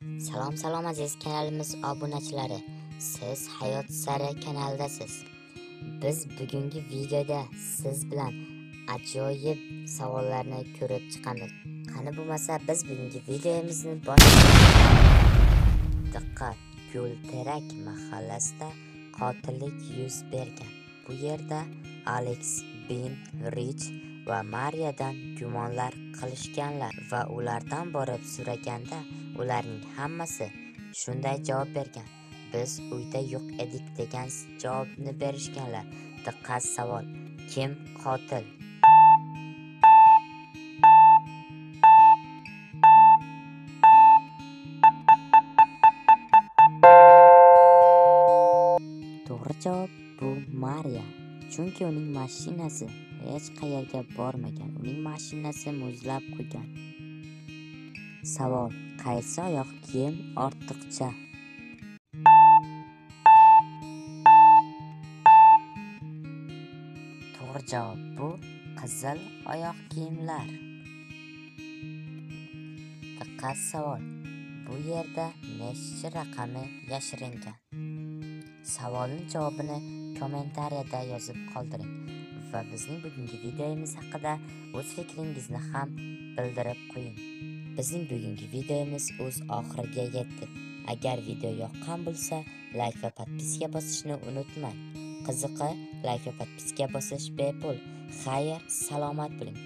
Salom aziz kanalimiz obunachilari. Siz Hayot sari kanaldasiz. Biz bugungi videoda siz bilan ajoyib savollarni ko'rib chiqamiz. Qani bo'lmasa biz bugungi videomizni boshlaymiz. Diqqat, Gulterak mahallasida qotillik yuz bergan. Bu yerda Alex, Ben, Rich va Mariyadan gumonlar qilishganlar va ulardan borib so'raganda ularning hammasi shunday javob bergan. Biz uyda yo'q edik degan javobni berishganlar. Diqqat, savol: kim qotil? To'g'ri javob bu Mariya. Chunki uning mashinasi hech qayerga bormagan. Uning mashinasi muzlab qo'ygan. Savol: qaysi oyoq kiyim ortiqcha? To'g'ri javob bu qizil oyoq kiyimlar. Diqqat, savol: bu yerda nechchi raqami yashiringan? Savolning javobini kommentariyada yozib qoldiring va bizning bugungi videomiz haqida o'z fikringizni ham bildirib qo'ying. Bizning bugungi videomiz o'z oxiriga yetdi. Agar video yoqqan bo'lsa, like va podpiska bosishni unutmang. Qiziqi, like va podpiska bosish bepul. Xayr, salomat bo'ling.